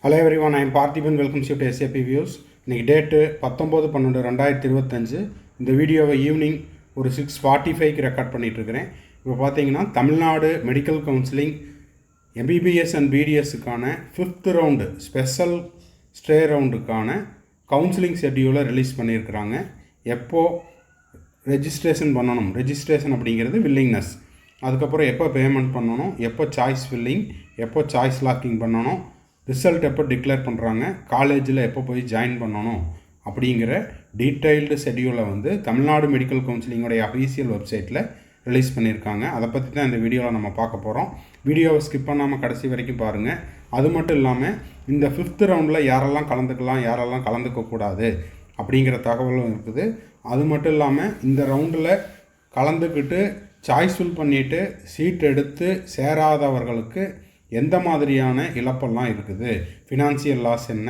Hello everyone, I am Parthiban. Welcome to SAP Views. இன்னைக்கு date 19/12/2025. இந்த வீடியோவை evening ஒரு 6:45க்கு ரெக்கார்ட் பண்ணிகிட்ருக்கிறேன். இப்போ பார்த்தீங்கன்னா Tamil Nadu medical counselling MBBS and BDSக்கான 5th ரவுண்டு ஸ்பெஷல் ஸ்டே ரவுண்டுக்கான கவுன்சிலிங் ஷெட்யூலை ரிலீஸ் பண்ணியிருக்கிறாங்க. எப்போது ரெஜிஸ்ட்ரேஷன் பண்ணணும், ரெஜிஸ்ட்ரேஷன் அப்படிங்கிறது வில்லிங்னஸ், அதுக்கப்புறம் எப்போ பேமெண்ட் பண்ணணும், எப்போ சாய்ஸ் ஃபில்லிங், எப்போ சாய்ஸ் லாக்கிங் பண்ணணும், ரிசல்ட் எப்போ டிக்ளேர் பண்ணுறாங்க, காலேஜில் எப்போ போய் ஜாயின் பண்ணணும் அப்படிங்கிற டீட்டெயில்டு ஷெட்யூலை தமிழ்நாடு மெடிக்கல் கவுன்சிலிங்கோடைய அஃபீஷியல் வெப்சைட்டில் ரிலீஸ் பண்ணியிருக்காங்க. அதை பற்றி தான் இந்த வீடியோவில் நம்ம பார்க்க போகிறோம். வீடியோவை ஸ்கிப் பண்ணாமல் கடைசி வரைக்கும் பாருங்கள். அது மட்டும் இல்லாமல் இந்த 5th ரவுண்டில் யாரெல்லாம் கலந்துக்கலாம், யாரெல்லாம் கலந்துக்கக்கூடாது அப்படிங்கிற தகவலும் இருக்குது. அது மட்டும் இல்லாமல் இந்த ரவுண்டில் கலந்துக்கிட்டு சாய்ஸ் ஃபில் பண்ணிவிட்டு சீட் எடுத்து சேராதவர்களுக்கு எந்த மாதிரியான இழப்பெல்லாம் இருக்குது, ஃபினான்சியல் லாஸ் என்ன,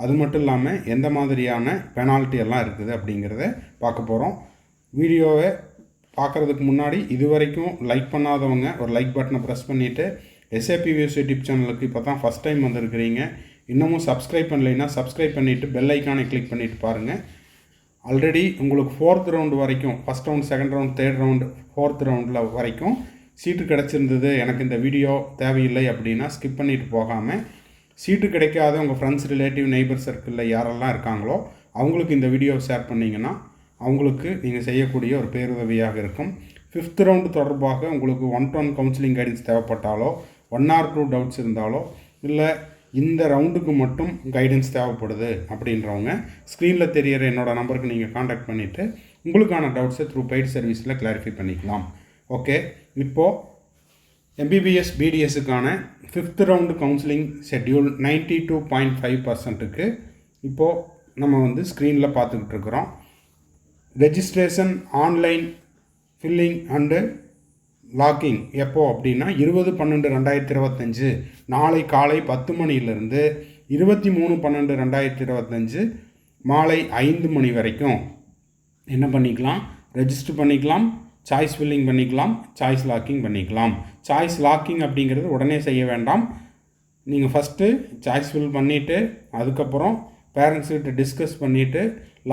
அது மட்டும் இல்லாமல் எந்த மாதிரியான பெனால்ட்டி எல்லாம் இருக்குது அப்படிங்கிறத பார்க்க போகிறோம். வீடியோவை பார்க்குறதுக்கு முன்னாடி இது வரைக்கும் லைக் பண்ணாதவங்க ஒரு லைக் பட்டனை ப்ரெஸ் பண்ணிவிட்டு SAP Views யூடியூப் சேனலுக்கு இப்போ தான் ஃபஸ்ட் டைம் வந்திருக்கிறீங்க, இன்னமும் சப்ஸ்கிரைப் பண்ணலைன்னா சப்ஸ்கிரைப் பண்ணிவிட்டு பெல் ஐக்கானை கிளிக் பண்ணிவிட்டு பாருங்கள். ஆல்ரெடி உங்களுக்கு 4th ரவுண்டு வரைக்கும், first round, second round, third round, 4th ரவுண்டில் வரைக்கும் சீட்டு கிடச்சிருந்தது, எனக்கு இந்த வீடியோ தேவையில்லை அப்படின்னா ஸ்கிப் பண்ணிட்டு போகாமல், சீட்டு கிடைக்காத உங்கள் ஃப்ரெண்ட்ஸ், ரிலேட்டிவ், நெய்பர் சர்க்கிளில் யாரெல்லாம் இருக்காங்களோ அவங்களுக்கு இந்த வீடியோவை ஷேர் பண்ணிங்கன்னா அவங்களுக்கு நீங்கள் செய்யக்கூடிய ஒரு பேருதவியாக இருக்கும். 5th ரவுண்டு தொடர்பாக உங்களுக்கு 1-to-1 கவுன்சிலிங் கைடன்ஸ் தேவைப்பட்டாலோ, 1 or 2 டவுட்ஸ் இருந்தாலோ, இல்லை இந்த ரவுண்டுக்கு மட்டும் கைடன்ஸ் தேவைப்படுது அப்படின்றவங்க ஸ்க்ரீனில் தெரிகிற என்னோடய நம்பருக்கு நீங்கள் காண்டாக்ட் பண்ணிவிட்டு உங்களுக்கான டவுட்ஸை த்ரூ பெய்ட் சர்வீஸில் கிளாரிஃபை பண்ணிக்கலாம். ஓகே, இப்போது MBBS BDSக்கான 5th ரவுண்டு கவுன்சிலிங் ஷெட்யூல் 92.5%க்கு இப்போது நம்ம ஸ்க்ரீனில் பார்த்துக்கிட்டு இருக்கிறோம். Registration online filling and locking எப்போ அப்படின்னா 20/12/2025 நாளை காலை 10 மணியிலிருந்து 23/12/2025 மாலை 5 மணி வரைக்கும் என்ன பண்ணிக்கலாம், ரெஜிஸ்டர் பண்ணிக்கலாம், சாய்ஸ் ஃபில்லிங் பண்ணிக்கலாம், சாய்ஸ் லாக்கிங் பண்ணிக்கலாம். சாய்ஸ் லாக்கிங் அப்படிங்கிறது உடனே செய்ய வேண்டாம். நீங்கள் ஃபஸ்ட்டு சாய்ஸ் ஃபில் பண்ணிவிட்டு அதுக்கப்புறம் பேரண்ட்ஸ்கிட்ட டிஸ்கஸ் பண்ணிவிட்டு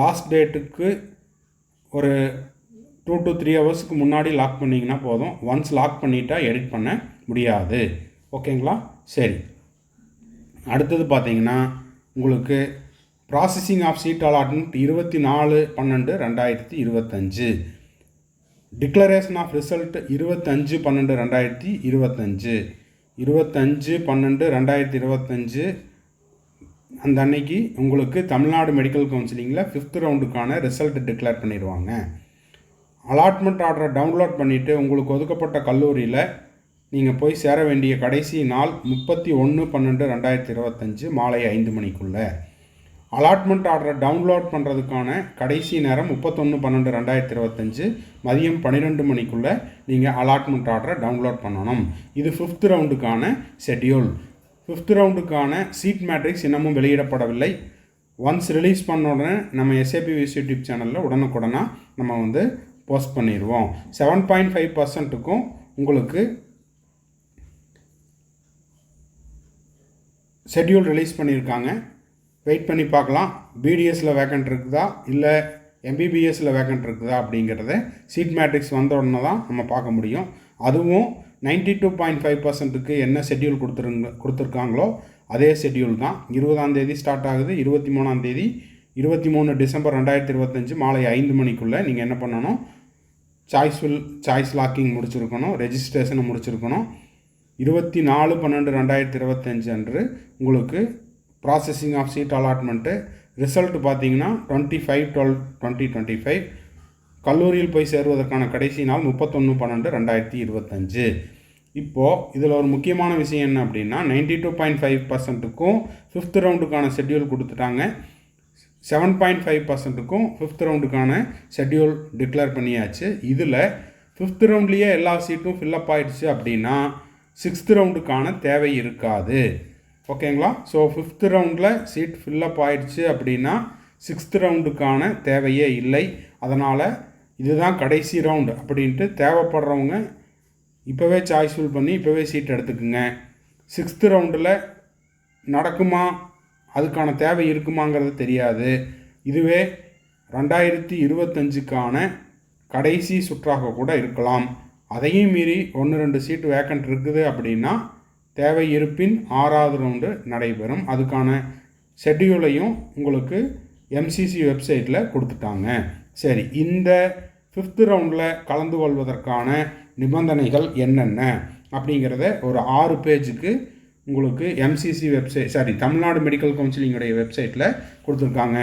லாஸ்ட் டேட்டுக்கு ஒரு 2 to 3 ஹவர்ஸுக்கு முன்னாடி லாக் பண்ணிங்கன்னா போதும். ஒன்ஸ் லாக் பண்ணிட்டா எடிட் பண்ண முடியாது. ஓகேங்களா? சரி, அடுத்தது பார்த்தீங்கன்னா உங்களுக்கு processing of seat allotment 24/12/2025, declaration of result 25/12/2025, 25/12/2025 அந்த அன்னைக்கு உங்களுக்கு தமிழ்நாடு மெடிக்கல் கவுன்சிலிங்கில் 5th ரவுண்டுக்கான ரிசல்ட் டிக்ளேர் பண்ணிடுவாங்க. அலாட்மெண்ட் ஆர்டரை டவுன்லோட் பண்ணிவிட்டு உங்களுக்கு ஒதுக்கப்பட்ட கல்லூரியில் நீங்கள் போய் சேர வேண்டிய கடைசி நாள் 31/12/2025 மாலை 5 மணிக்குள்ளே. அலாட்மெண்ட் ஆர்டரை டவுன்லோட் பண்ணுறதுக்கான கடைசி நேரம் 31/12/2025 மதியம் 12 மணிக்குள்ளே நீங்கள் அலாட்மெண்ட் ஆர்டரை டவுன்லோட் பண்ணணும். இது 5th ரவுண்டுக்கான ஷெட்யூல். 5th ரவுண்டுக்கான சீட் மேட்ரிக்ஸ் இன்னமும் வெளியிடப்படவில்லை. ஒன்ஸ் ரிலீஸ் பண்ண உடனே நம்ம SAP Views யூடியூப் சேனலில் உடனுக்குடனாக நம்ம போஸ்ட் பண்ணிடுவோம். 7.5%க்கும் உங்களுக்கு ஷெட்யூல் ரிலீஸ் பண்ணியிருக்காங்க. வெயிட் பண்ணி பார்க்கலாம். BDSல வேக்கண்ட் இருக்குதா இல்லை MBBSல வேக்கண்ட் இருக்குதா அப்படிங்கிறத சீட் மேட்ரிக்ஸ் வந்த உடனே தான் நம்ம பார்க்க முடியும். அதுவும் 92.5%க்கு என்ன ஷெட்யூல் கொடுத்துருக்காங்களோ அதே ஷெட்யூல் தான். 20ஆம் தேதி ஸ்டார்ட் ஆகுது. 23ஆம் தேதி 23 டிசம்பர் 2025 மாலை 5 மணிக்குள்ளே நீங்கள் என்ன பண்ணணும், சாய்ஸ் லாக்கிங் முடிச்சிருக்கணும், ரெஜிஸ்ட்ரேஷனை முடிச்சிருக்கணும். 24/12/2025 அன்று உங்களுக்கு processing of seat allotment result பார்த்தீங்கன்னா 25/12/2025. கல்லூரியில் போய் சேருவதற்கான கடைசி நாள் 31/12/2025. இப்போது இதில் ஒரு முக்கியமான விஷயம் என்ன அப்படின்னா 92.5%க்கும் 5th ரவுண்டுக்கான ஷெட்யூல் கொடுத்துட்டாங்க. 7.5%க்கும் 5th ரவுண்டுக்கான ஷெட்யூல் டிக்ளேர் பண்ணியாச்சு. இதில் 5th ரவுண்ட்லேயே எல்லா சீட்டும் ஃபில்லப் ஆகிடுச்சு அப்படின்னா 6th ரவுண்டுக்கான தேவை இருக்காது. ஓகேங்களா? ஸோ 5th ரவுண்டில் சீட் ஃபில்லப் ஆகிடுச்சு அப்படின்னா 6th ரவுண்டுக்கான தேவையே இல்லை. அதனால் இதுதான் கடைசி ரவுண்டு அப்படின்ட்டு தேவைப்படுறவங்க இப்போவே சாய்ஸ் ஃபில் பண்ணி இப்போவே சீட் எடுத்துக்குங்க. 6th ரவுண்டில் நடக்குமா, அதுக்கான தேவை இருக்குமாங்கிறது தெரியாது. இதுவே 2025க்கான கடைசி சுற்றாக கூட இருக்கலாம். அதையும் மீறி 1-2 சீட்டு வேக்கண்ட் இருக்குது அப்படின்னா தேவை இருப்பின் 6வது ரவுண்டு நடைபெறும். அதுக்கான ஷெட்யூலையும் உங்களுக்கு எம்சிசி வெப்சைட்டில் கொடுத்துட்டாங்க. சரி, இந்த 5th ரவுண்டில் கலந்து கொள்வதற்கான நிபந்தனைகள் என்னென்ன அப்படிங்கிறத ஒரு 6 பேஜுக்கு உங்களுக்கு எம்சிசி வெப்சைட் தமிழ்நாடு மெடிக்கல் கவுன்சிலிங்குடைய வெப்சைட்டில் கொடுத்துருக்காங்க.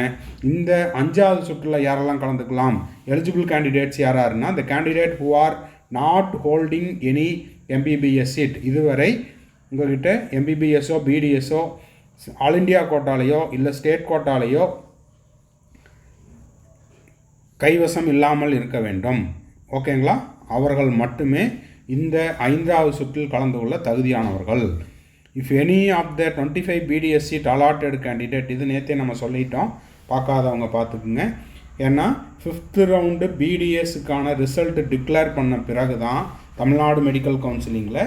இந்த 5வது சுற்றில் யாரெல்லாம் கலந்துக்கலாம், எலிஜிபிள் கேண்டிடேட்ஸ் யாராருன்னா the candidate who are not holding any MBBS seat, இதுவரை உங்கள்கிட்ட எம்பிபிஎஸ்ஸோ பிடிஎஸ்ஸோ ஆல் இண்டியா கோட்டாலேயோ இல்லை ஸ்டேட் கோட்டாலேயோ கைவசம் இல்லாமல் இருக்க வேண்டும். ஓகேங்களா? அவர்கள் மட்டுமே இந்த 5வது சுற்றில் கலந்து கொள்ள தகுதியானவர்கள். If any of the 25 BDS seat allotted candidate, இது நேற்றே நம்ம சொல்லிட்டோம், பார்க்காதவங்க பார்த்துக்குங்க. ஏன்னா 5th ரவுண்டு பிடிஎஸ்க்கான ரிசல்ட் டிக்ளேர் பண்ண பிறகு தான் தமிழ்நாடு மெடிக்கல் கவுன்சிலிங்கில்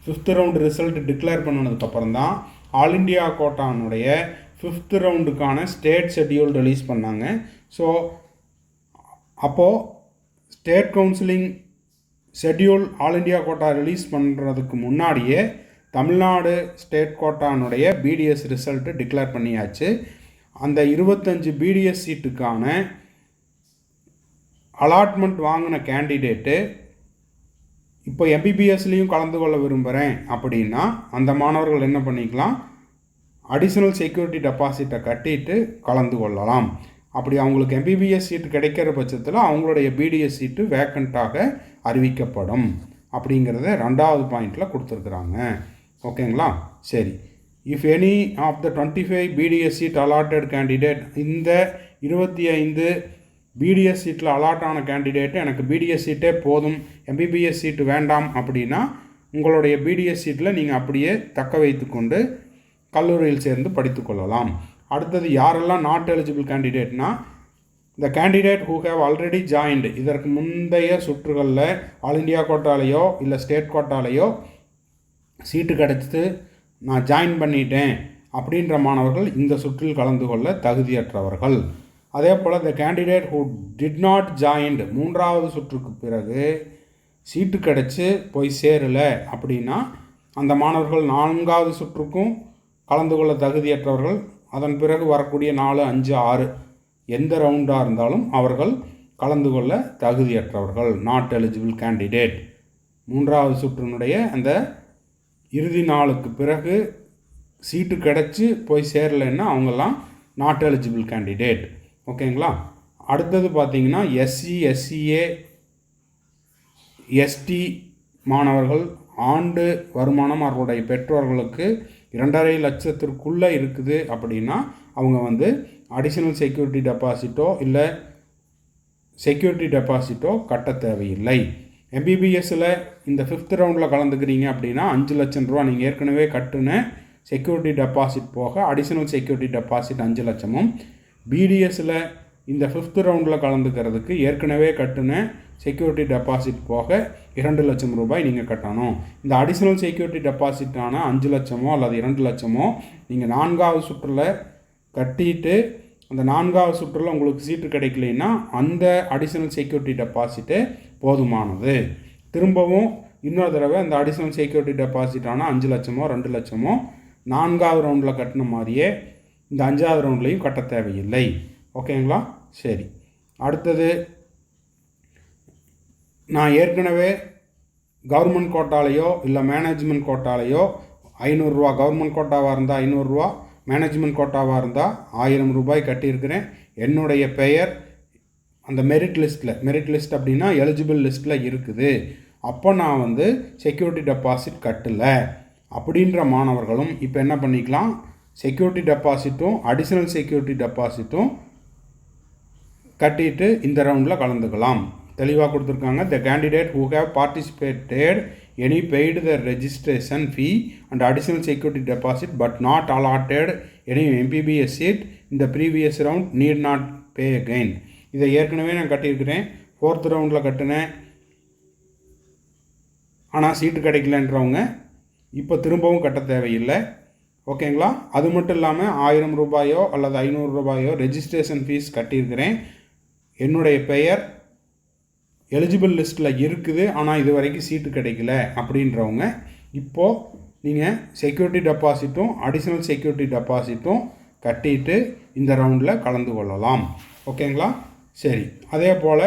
5th ரவுண்டு ரிசல்ட் டிக்ளேர் பண்ணதுக்கப்புறம் தான் ஆல் இண்டியா கோட்டானுடைய 5th ரவுண்டுக்கான ஸ்டேட் ஷெட்யூல் ரிலீஸ் பண்ணாங்க. ஸோ அப்போது state counselling schedule all India quota release பண்ணுறதுக்கு முன்னாடியே தமிழ்நாடு ஸ்டேட் கோட்டானுடைய பிடிஎஸ் ரிசல்ட்டு டிக்ளேர் பண்ணியாச்சு. அந்த 25 பிடிஎஸ் சீட்டுக்கான அலாட்மெண்ட் வாங்கின கேண்டிடேட்டு இப்போ எம்பிபிஎஸ்லேயும் கலந்து கொள்ள விரும்புகிறேன் அப்படின்னா அந்த மாணவர்கள் என்ன பண்ணிக்கலாம், அடிஷ்னல் செக்யூரிட்டி டெபாசிட்டை கட்டிட்டு கலந்து கொள்ளலாம். அப்படி அவங்களுக்கு எம்பிபிஎஸ் சீட்டு கிடைக்கிற பட்சத்தில் அவங்களுடைய பிடிஎஸ் சீட்டு வேக்கண்ட்டாக அறிவிக்கப்படும் அப்படிங்கிறத 2வது பாயிண்டில் கொடுத்துருக்குறாங்க. ஓகேங்களா? சரி, if any of the 25 BDS seat allotted candidate, இந்த 25 பிடிஎஸ் சீட்டில் அலாட் ஆன கேண்டிடேட்டு எனக்கு பிடிஎஸ் சீட்டே போதும், எம்பிபிஎஸ் சீட்டு வேண்டாம் அப்படின்னா உங்களுடைய பிடிஎஸ் சீட்டில் நீங்கள் அப்படியே தக்க வைத்து கொண்டு கல்லூரியில் சேர்ந்து படித்து கொள்ளலாம். அடுத்தது யாரெல்லாம் நாட் எலிஜிபிள் கேண்டிடேட்னா, இந்த candidate who have already joined, இதற்கு முந்தைய சுற்றுகளில் ஆல் இண்டியா கோட்டாலேயோ இல்லை ஸ்டேட் கோட்டாலேயோ சீட்டு கிடச்சிட்டு நான் ஜாயின் பண்ணிட்டேன் அப்படின்ற மாணவர்கள் இந்த சுற்றில் கலந்து கொள்ள தகுதியற்றவர்கள். அதே போல் the candidate who did not joined, 3வது சுற்றுக்கு பிறகு சீட்டு கிடச்சி போய் சேரலை அப்படின்னா அந்த மாணவர்கள் 4வது சுற்றுக்கும் கலந்து கொள்ள தகுதியற்றவர்கள். அதன் பிறகு வரக்கூடிய 4, 5, 6 எந்த ரவுண்டாக இருந்தாலும் அவர்கள் கலந்து கொள்ள தகுதியற்றவர்கள், நாட் எலிஜிபிள் கேண்டிடேட். 3வது சுற்றினுடைய அந்த இறுதி நாளுக்கு பிறகு சீட்டு கிடச்சி போய் சேரலைன்னா அவங்கெல்லாம் நாட் எலிஜிபிள் கேண்டிடேட். ஓகேங்களா? அடுத்தது பார்த்திங்கன்னா எஸ்சி, எஸ்சிஏ, எஸ்டி மாணவர்கள் ஆண்டு வருமானம் அவர்களுடைய பெற்றோர்களுக்கு 2.5 லட்சத்திற்குள்ளே இருக்குது அப்படின்னா அவங்க அடிஷ்னல் செக்யூரிட்டி டெபாசிட்டோ இல்லை செக்யூரிட்டி டெபாசிட்டோ கட்ட தேவையில்லை. எம்பிபிஎஸ்ஸில் இந்த 5th ரவுண்டில் கலந்துக்கிறீங்க அப்படின்னா 5 லட்சம் ரூபா நீங்கள் ஏற்கனவே கட்டுன செக்யூரிட்டி டெபாசிட் போக அடிஷ்னல் செக்யூரிட்டி டெபாசிட் 5 லட்சமும், பிடிஎஸ்ஸில் இந்த 5th ரவுண்டில் கலந்துக்கிறதுக்கு ஏற்கனவே கட்டுன செக்யூரிட்டி டெபாசிட் போக 2 லட்சம் ரூபாய் நீங்கள் கட்டணும். இந்த அடிஷ்னல் செக்யூரிட்டி டெபாசிட்டான 5 லட்சமோ அல்லது 2 லட்சமோ நீங்கள் 4வது சுற்றில் கட்டிட்டு அந்த 4வது சுற்றில் உங்களுக்கு சீட்டு கிடைக்கலைன்னா அந்த அடிஷ்னல் செக்யூரிட்டி டெபாசிட்டே போதுமானது. திரும்பவும் இன்னொரு தடவை அந்த அடிஷ்னல் செக்யூரிட்டி டெபாசிட்டான 5 லட்சமோ 2 லட்சமோ 4வது ரவுண்டில் கட்டின மாதிரியே இந்த 5வது ரவுண்ட்லேயும் கட்ட தேவையில்லை. ஓகேங்களா? சரி, அடுத்தது நான் ஏற்கனவே கவர்மெண்ட் கோட்டாலேயோ இல்லை மேனேஜ்மெண்ட் கோட்டாலேயோ 500 ரூபா, கவர்மெண்ட் கோட்டாவாக இருந்தால் 500 ரூபா, மேனேஜ்மெண்ட் கோட்டாவாக இருந்தால் 1000 ரூபாய் கட்டியிருக்கிறேன். என்னுடைய பெயர் அந்த மெரிட் லிஸ்ட் அப்படின்னா எலிஜிபிள் லிஸ்ட்டில் இருக்குது. அப்போ நான் செக்யூரிட்டி டெபாசிட் கட்டலை அப்படின்ற மாணவர்களும் இப்போ என்ன பண்ணிக்கலாம், செக்யூரிட்டி டெபாசிட்டும் அடிஷ்னல் செக்யூரிட்டி டெபாசிட்டும் கட்டிட்டு இந்த ரவுண்டில் கலந்துக்கலாம். தெளிவாக கொடுத்துருக்காங்க. The candidate who have participated any paid the registration fee and additional security deposit but not allotted any MBBS seat இந்த previous round need not pay again. இதை ஏற்கனவே நான் கட்டியிருக்கிறேன், 4th ரவுண்டில் கட்டினேன், ஆனால் சீட்டு கிடைக்கலன்றவங்க இப்போ திரும்பவும் கட்ட தேவையில்லை. ஓகேங்களா? அது மட்டும் இல்லாமல் 1000 ரூபாயோ அல்லது 500 ரூபாயோ ரெஜிஸ்ட்ரேஷன் ஃபீஸ் கட்டியிருக்கிறேன். என்னுடைய பெயர் எலிஜிபிள் லிஸ்ட்டில் இருக்குது, ஆனால் இது வரைக்கும் சீட்டு கிடைக்கல அப்படின்றவங்க இப்போது நீங்கள் செக்யூரிட்டி டெபாசிட்டும் அடிஷ்னல் செக்யூரிட்டி டெபாசிட்டும் கட்டிட்டு இந்த ரவுண்டில் கலந்து கொள்ளலாம். ஓகேங்களா? சரி, அதே போல்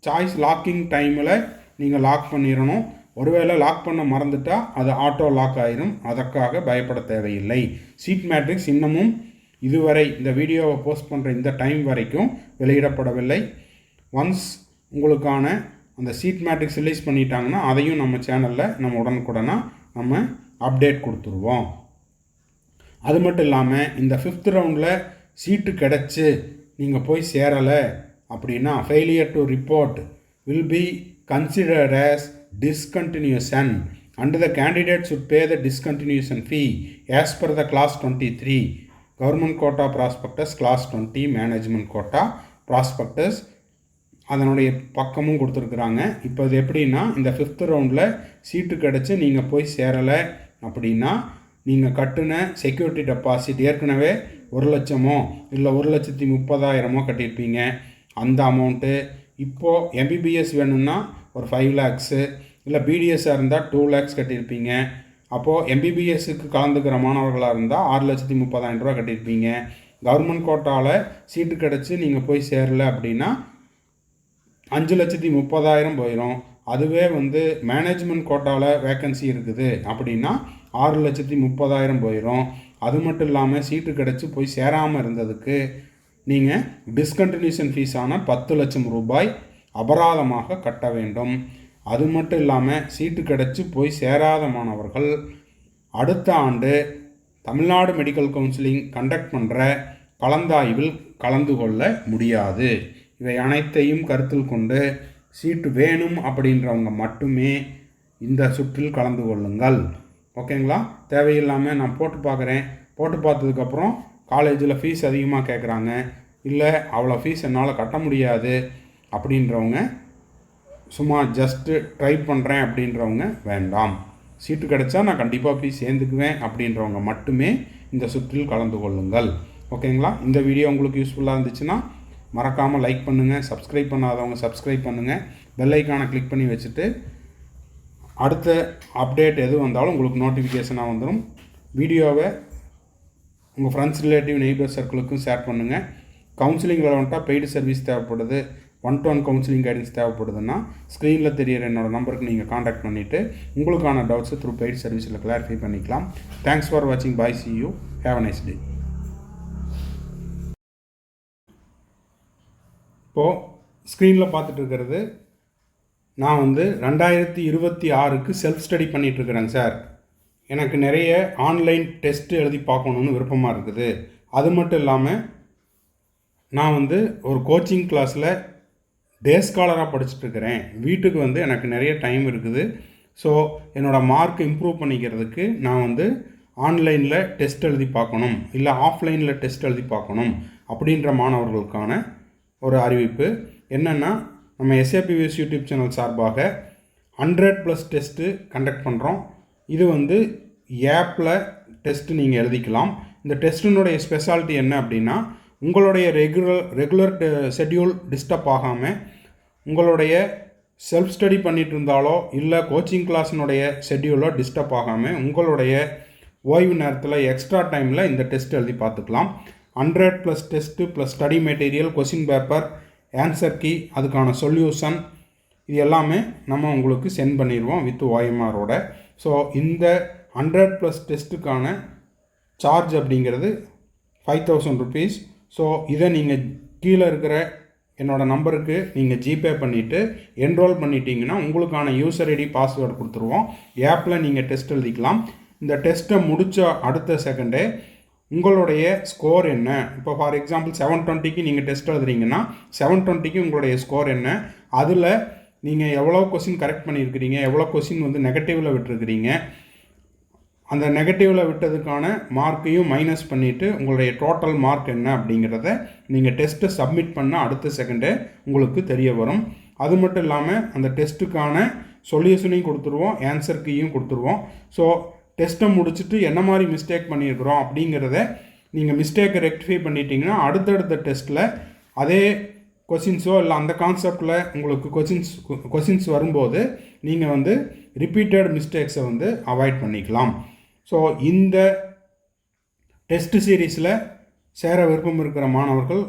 சாய்ஸ் லாக்கிங் டைமில் நீங்கள் லாக் பண்ணிடணும். ஒருவேளை லாக் பண்ண மறந்துட்டால் அது ஆட்டோ லாக் ஆயிடும். அதற்காக பயப்பட தேவையில்லை. சீட் மேட்ரிக்ஸ் இன்னமும் இதுவரை இந்த வீடியோவை போஸ்ட் பண்ணுற இந்த டைம் வரைக்கும் வெளியிடப்படவில்லை. ஒன்ஸ் உங்களுக்கான அந்த சீட் மேட்ரிக்ஸ் ரிலீஸ் பண்ணிட்டாங்கன்னா அதையும் நம்ம சேனலில் நம்ம உடனுக்குடனாக நம்ம அப்டேட் கொடுத்துருவோம். அது மட்டும் இல்லாமல் இந்த 5th ரவுண்டில் சீட்டு கிடச்சி நீங்கள் போய் சேரலை அப்படின்னா failure to report will be considered as discontinuation and the candidate should pay the discontinuation fee as per the class 23 government quota prospectus, class 20 management quota prospectus. அதனுடைய பக்கமும் கொடுத்துருக்குறாங்க. இப்போ இது எப்படின்னா இந்த 5th ரவுண்டில் சீட்டு கிடச்சி நீங்கள் போய் சேரலை அப்படின்னா நீங்கள் கட்டின செக்யூரிட்டி டெபாசிட் ஏற்கனவே 1 லட்சமோ இல்லை 1,30,000 கட்டியிருப்பீங்க. அந்த அமௌண்ட்டு இப்போது எம்பிபிஎஸ் வேணும்னா ஒரு 5 lakhs, இல்லை பிடிஎஸ்ஸாக இருந்தால் 2 lakhs கட்டியிருப்பீங்க. அப்போது எம்பிபிஎஸ்க்கு கலந்துக்கிற மாணவர்களாக இருந்தால் 6,30,000 ரூபா கட்டியிருப்பீங்க. கவர்மெண்ட் கோட்டாவில் சீட்டு கிடச்சி நீங்கள் போய் சேரலை அப்படின்னா 5,30,000 போயிடும். அதுவே மேனேஜ்மெண்ட் கோட்டாவில் வேக்கன்சி இருக்குது அப்படின்னா 6,30,000 போயிடும். அது மட்டும் இல்லாமல் சீட்டு கிடச்சி போய் சேராமல் இருந்ததுக்கு நீங்கள் டிஸ்கண்டினியூஷன் ஃபீஸான 10 லட்சம் ரூபாய் அபராதமாக கட்ட வேண்டும். அது மட்டும் இல்லாமல் சீட்டு கிடச்சி போய் சேராத மாணவர்கள் அடுத்த ஆண்டு தமிழ்நாடு மெடிக்கல் கவுன்சிலிங் கண்டக்ட் பண்ணுற கலந்தாய்வில் கலந்து கொள்ள முடியாது. இவை அனைத்தையும் கருத்தில் கொண்டு சீட்டு வேணும் அப்படின்றவங்க மட்டுமே இந்த சுற்றில் கலந்து கொள்ளுங்கள். ஓகேங்களா? தேவையில்லாமல் நான் போட்டு பார்க்குறேன், போட்டு பார்த்ததுக்கப்புறம் காலேஜில் ஃபீஸ் அதிகமாக கேட்குறாங்க, இல்லை அவ்வளோ ஃபீஸ் என்னால் கட்ட முடியாது அப்படின்றவங்க, சும்மா ஜஸ்ட்டு ட்ரை பண்ணுறேன் அப்படின்றவங்க வேண்டாம். சீட்டு கிடைச்சா நான் கண்டிப்பாக ஃபீஸ் சேர்ந்துக்குவேன் அப்படின்றவங்க மட்டுமே இந்த சுற்றில் கலந்து கொள்ளுங்கள். ஓகேங்களா? இந்த வீடியோ உங்களுக்கு யூஸ்ஃபுல்லாக இருந்துச்சுன்னா மறக்காமல் லைக் பண்ணுங்கள். சப்ஸ்கிரைப் பண்ணாதவங்க சப்ஸ்கிரைப் பண்ணுங்கள். பெல் ஐக்கானை கிளிக் பண்ணி வச்சுட்டு அடுத்த அப்டேட் எது வந்தாலும் உங்களுக்கு நோட்டிஃபிகேஷனாக வந்துடும். வீடியோவை உங்கள் ஃப்ரெண்ட்ஸ், ரிலேட்டிவ், நெய்பர் சர்க்கிளுக்கும் ஷேர் பண்ணுங்கள். கவுன்சிலிங் ரெலவெண்ட்டாக பெய்டு சர்வீஸ் தேவைப்படுது, 1-to-1 கவுன்சிலிங் கைடன்ஸ் தேவைப்படுதுன்னா ஸ்க்ரீனில் தெரியிற என்னோடய நம்பருக்கு நீங்கள் காண்டாக்ட் பண்ணிவிட்டு உங்களுக்கான டவுட்ஸை த்ரூ பெய்டு சர்வீஸில் கிளாரிஃபை பண்ணிக்கலாம். தேங்க்ஸ் ஃபார் வாட்சிங். பாய், see you. Have a nice day. இப்போது ஸ்க்ரீனில் பார்த்துட்டு இருக்கிறது நான் 2026க்கு செல்ஃப் ஸ்டடி பண்ணிகிட்ருக்கிறேங்க சார். எனக்கு நிறைய ஆன்லைன் டெஸ்ட்டு எழுதி பார்க்கணுன்னு விருப்பமாக இருக்குது. அது மட்டும் இல்லாமல் நான் ஒரு கோச்சிங் கிளாஸில் டே ஸ்காலராக படிச்சுட்ருக்கிறேன். வீட்டுக்கு எனக்கு நிறைய டைம் இருக்குது. ஸோ என்னோடய மார்க் இம்ப்ரூவ் பண்ணிக்கிறதுக்கு நான் ஆன்லைனில் டெஸ்ட் எழுதி பார்க்கணும், இல்லை ஆஃப்லைனில் டெஸ்ட் எழுதி பார்க்கணும் அப்படின்ற மாணவர்களுக்கான ஒரு அறிவிப்பு என்னென்னா, நம்ம SAPVS யூடியூப் சேனல் சார்பாக 100+ டெஸ்ட்டு கண்டக்ட் பண்ணுறோம். இது ஆப்பில் டெஸ்ட்டு நீங்கள் எழுதிக்கலாம். இந்த டெஸ்ட்டினுடைய ஸ்பெஷாலிட்டி என்ன அப்படின்னா, உங்களுடைய ரெகுலர் ஷெட்யூல் டிஸ்டர்ப் ஆகாமல் உங்களுடைய செல்ஃப் ஸ்டடி பண்ணிகிட்டு இருந்தாலோ இல்லை கோச்சிங் கிளாஸினுடைய ஷெட்யூலோ டிஸ்டர்ப் ஆகாமல் உங்களுடைய ஓய்வு நேரத்தில் எக்ஸ்ட்ரா டைமில் இந்த டெஸ்ட் எழுதி பார்த்துக்கலாம். 100+ test plus study material, question paper, answer key, அதுக்கான சொல்யூஷன், இது எல்லாமே நம்ம உங்களுக்கு சென்ட் பண்ணிடுவோம் வித் OMRோட. ஸோ இந்த 100+ டெஸ்ட்டுக்கான சார்ஜ் அப்படிங்கிறது 5,000 rupees. ஸோ இதை நீங்கள் கீழே இருக்கிற என்னோடய நம்பருக்கு நீங்கள் ஜிபே பண்ணிவிட்டு என்ரோல் பண்ணிட்டீங்கன்னா உங்களுக்கான யூசர் ஐடி பாஸ்வேர்டு கொடுத்துருவோம். ஆப்பில் நீங்கள் டெஸ்ட் எழுதிக்கலாம். இந்த டெஸ்ட்டை முடித்த அடுத்த செகண்டே உங்களுடைய ஸ்கோர் என்ன, இப்போ ஃபார் எக்ஸாம்பிள் 720க்கு நீங்கள் டெஸ்ட் எழுதுறீங்கன்னா 720க்கு உங்களுடைய ஸ்கோர் என்ன, அதில் நீங்கள் எவ்வளோ கொஸ்டின் கரெக்ட் பண்ணியிருக்கிறீங்க, எவ்வளோ கொஸ்டின் நெகட்டிவில் விட்டுருக்கிறீங்க, அந்த நெகட்டிவில் விட்டதுக்கான மார்க்கையும் மைனஸ் பண்ணிவிட்டு உங்களுடைய டோட்டல் மார்க் என்ன அப்படிங்கிறத நீங்கள் டெஸ்ட்டை சப்மிட் பண்ண அடுத்த செகண்டே உங்களுக்கு தெரிய வரும். அது மட்டும் இல்லாமல் அந்த டெஸ்ட்டுக்கான சொல்யூஷனையும் கொடுத்துருவோம், ஆன்சர் கீயும் கொடுத்துருவோம். ஸோ டெஸ்ட்டை முடிச்சுட்டு என்ன மாதிரி மிஸ்டேக் பண்ணியிருக்கிறோம் அப்படிங்கிறத நீங்கள் மிஸ்டேக்கை ரெக்டிஃபை பண்ணிட்டீங்கன்னா அடுத்தடுத்த டெஸ்ட்டில் அதே கொஷின்ஸோ இல்லை அந்த கான்செப்டில் உங்களுக்கு கொஷின்ஸ் வரும்போது நீங்கள் வந்து ரிப்பீட்டட் மிஸ்டேக்ஸை வந்து அவாய்ட் பண்ணிக்கலாம். ஸோ இந்த டெஸ்ட் சீரீஸில் சேர விருப்பம் இருக்கிற மாணவர்கள்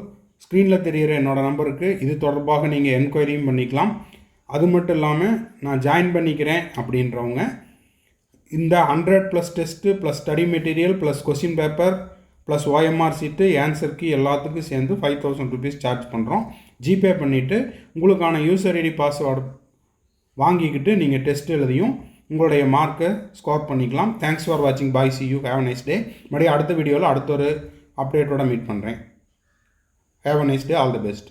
ஸ்க்ரீனில் தெரிகிற என்னோடய நம்பருக்கு இது தொடர்பாக நீங்கள் என்கொயரியும் பண்ணிக்கலாம். அது மட்டும் இல்லாமல் நான் ஜாயின் பண்ணிக்கிறேன் அப்படின்றவங்க இந்த 100+ test plus study material plus question paper plus OMR sheet ஆன்சருக்கு எல்லாத்துக்கும் சேர்ந்து 5000 ருபீஸ் சார்ஜ் பண்ணுறோம். ஜிபே பண்ணிவிட்டு உங்களுக்கான யூசர் ஐடி பாஸ்வேர்டு வாங்கிக்கிட்டு நீங்கள் டெஸ்ட் எழுதியும் உங்களுடைய மார்க்கை ஸ்கோர் பண்ணிக்கலாம். தேங்க்ஸ் ஃபார் வாட்சிங். Bye, see you, have a nice day. மறுபடியும் அடுத்த வீடியோவில் அடுத்த ஒரு அப்டேட்டோட மீட் பண்ணுறேன். Have a nice day. All the best.